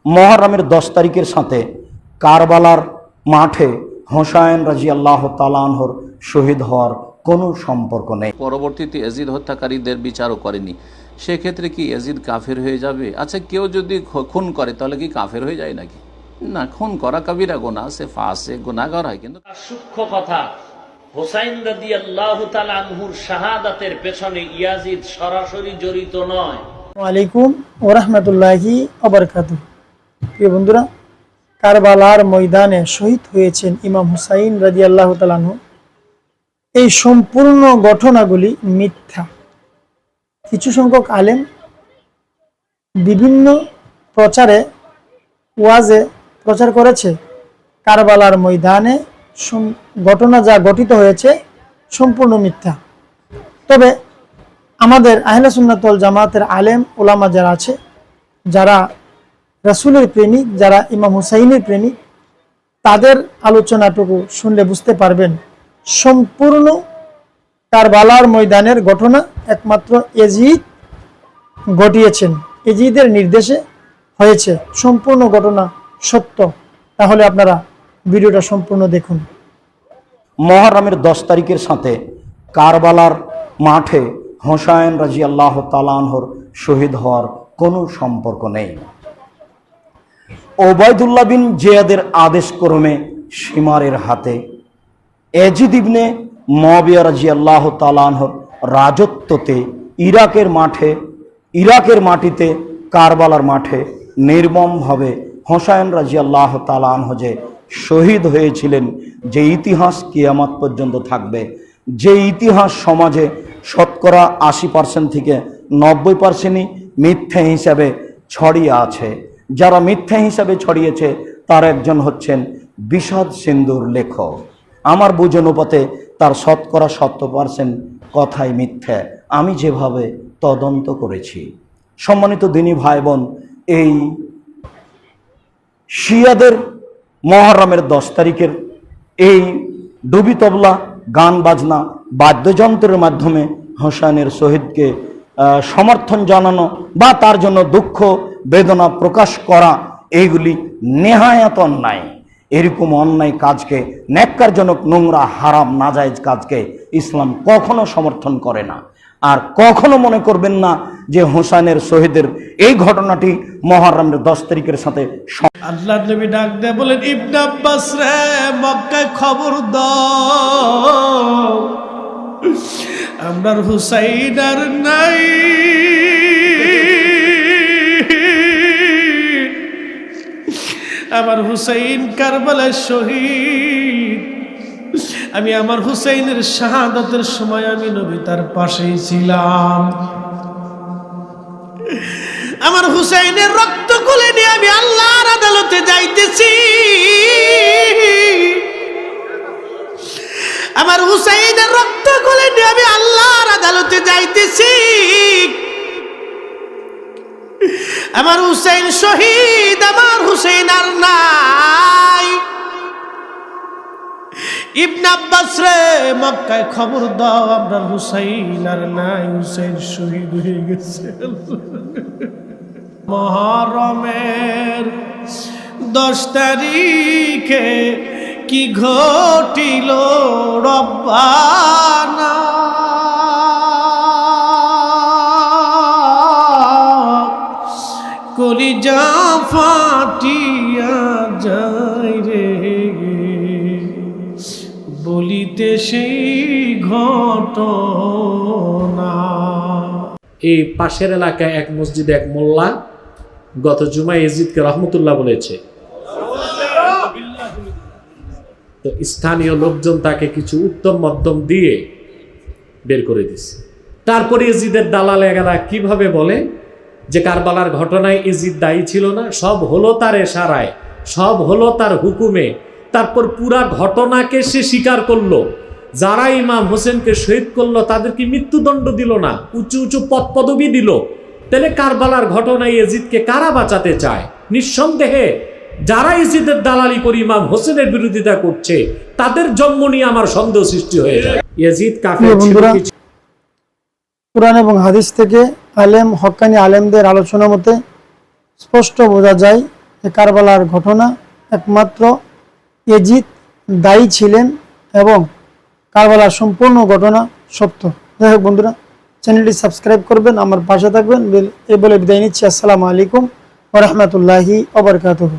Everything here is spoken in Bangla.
মুহররমের 10 তারিখের সাথে কারবালার মাঠে হোসাইন রাদিয়াল্লাহু তাআলা আনহুর শহীদ হওয়ার কোনো সম্পর্ক নেই। পরবর্তীতে ইয়াজিদ হত্যাকারীদের বিচারও করেনি, সেক্ষেত্রে কি ইয়াজিদ কাফের হয়ে যাবে? আচ্ছা, কেউ যদি খুন করে তাহলে কি কাফের হয়ে যায় নাকি? না, খুন করা কবিরা গুনাহ, সে ফাসিক গুনাহগার হয়। কিন্তু সূক্ষ্ম কথা, হোসাইন রাদিয়াল্লাহু তাআলা আনহুর শাহাদাতের পেছনে ইয়াজিদ সরাসরি জড়িত নয়। আসসালামু আলাইকুম ওয়া রাহমাতুল্লাহি ওয়া বারাকাতুহু। প্রিয় বন্ধুরা, কারবালার ময়দানে শহীদ হয়েছেন ইমাম হুসাইন রাদিয়াল্লাহু তাআলা আনহু। এই সম্পূর্ণ ঘটনাগুলি মিথ্যা। কিছু সংখ্যক আলেম বিভিন্ন প্রচারে ওয়াজে প্রচার করেছে কারবালার ময়দানে ঘটনা যা ঘটিত হয়েছে সম্পূর্ণ মিথ্যা। তবে আমাদের আহলে সুন্নাত ওয়াল জামাতের আলেম ওলামা যারা আছে, যারা রাসূলের প্রেমিক, যারা ইমাম হুসাইনের প্রেমিক, তাদের আলোচনাটুকু শুনলে বুঝতে পারবেন সম্পূর্ণ কারবালার ময়দানের ঘটনা একমাত্র ইয়াজিদ ঘটিয়েছেন, ইয়াজিদের নির্দেশে হয়েছে। সম্পূর্ণ ঘটনা সত্য। তাহলে আপনারা ভিডিওটা সম্পূর্ণ দেখুন। মুহররমের 10 তারিখের সাথে কারবালার মাঠে হোসাইন রাদিয়াল্লাহু তাআলা আনহুর শহীদ হওয়ার কোনো সম্পর্ক নেই। ওবায়দুল্লাহ বিন জিয়াদের আদেশক্রমে শিমারের হাতে ইয়াজিদ ইবনে মুআবিয়া রাদিয়াল্লাহু তাআলা আনহুর রাজত্বতে ইরাকের মাটিতে কারবালার মাঠে নির্মমভাবে হোসাইন রাদিয়াল্লাহু তাআলা আনহু যে শহীদ হয়েছিলেন, যে ইতিহাস কিয়ামত পর্যন্ত থাকবে, যে ইতিহাস সমাজে শতকরা 80% থেকে 90%ই মিথ্যা হিসাবে ছড়িয়ে আছে। যারা মিথ্যা হিসাবে ছড়িয়েছে তার একজন হচ্ছেন বিষাদ সিন্ধুর লেখক। আমার বুঝ অনুপাতে তার শতকরা 70% কথাই মিথ্যা, আমি যেভাবে তদন্ত করেছি। সম্মানিত দিনী ভাই বোন, এই শিয়াদের মুহররমের 10 তারিখের এই ডুবি তবলা, গান বাজনা, বাদ্যযন্ত্রের মাধ্যমে হোসেনের শহীদকে সমর্থন জানানো বা তার জন্য দুঃখ বেদনা প্রকাশ করা, এইগুলি নেহায়াত অন্যায়। এরকম অন্যায় কাজকে, ন্যাক্কারজনক, নোংরা, হারাম, নাজায়েজ কাজকে ইসলাম কখনো সমর্থন করে না। আর কখনো মনে করবেন না যে হোসেনের শহীদের এই ঘটনাটি মুহররমের 10 তারিখের সাথে। আল্লাহর নবী ডাক দেয় বলেন, ইবনে আব্বাস রে, মক্কায় খবর দাও, আমরার হুসাইন আর নাই। আমার হুসাইন কারবালার শহীদ। আমি আমার হুসাইনের শাহাদাতের সময় আমি নবী তার পাশেই ছিলাম। আমার হুসাইনের রক্ত খুলে নিয়ে আমি আল্লাহর আদালতে যাইতেছি। আমার হুসাইনের রক্ত খুলে নিয়ে আমি আল্লাহর আদালতে যাইতেছি। আমার হুসাইন শহীদ, আমার হুসাইন আর নাই। ইবনে আব্বাস রে, মক্কায় খবর দাও, আমরা হুসাইন আর নাই, হুসাইন শহীদ হয়ে গেছে। মুহররমের 10 তারিখে কি ঘটিল রব্বানা, কলিজা ফাটিয়া যায় রে বলিতে সেই ঘটনা। এই পাশের এলাকায় এক মসজিদে এক মোল্লা গত জুমায় ইয়াজিদকে রহমতুল্লাহ বলেছে। তো স্থানীয় লোকজন তাকে কিছু উত্তম মধ্যম দিয়ে বের করে দিছে। তারপরে ইয়াজিদের দালালেরা কিভাবে বলে যে কারবালার ঘটনায় ইয়াজিদ দায়ী ছিল না, সব হলো তার ইশারায়, সব হলো তার হুকুমে। তারপর পুরা ঘটনাকে সে স্বীকার করলো। যারা ইমাম হোসেনকে শহীদ করলো তাদেরকে মৃত্যুদণ্ড দিল না, উঁচু উঁচু পদ পদবি দিল। তাহলে কারবালার ঘটনায় ইয়াজিদকে কারা বাঁচাতে চায়? নিঃসন্দেহে যারা ইয়াজিদের দালালি করে ইমাম হোসেনের বিরোধিতা করছে তাদের জন্ম নিয়ে আমার সন্দেহ সৃষ্টি হয়ে যায়। ইয়াজিদ কাফের ছিল। কুরআন এবং হাদিস থেকে আলেম, হক্কানি আলেমদের আলোচনা মতে স্পষ্ট বোঝা যায় যে কারবালার ঘটনা একমাত্র ইয়াজিদ দায়ী ছিলেন এবং কারবালার সম্পূর্ণ ঘটনা সত্য। যাই হোক বন্ধুরা, চ্যানেলটি সাবস্ক্রাইব করবেন, আমার পাশে থাকবেন। এই বলে বিদায় নিচ্ছি। আসসালামু আলাইকুম ওয়া রাহমাতুল্লাহি ওয়া বারাকাতুহু।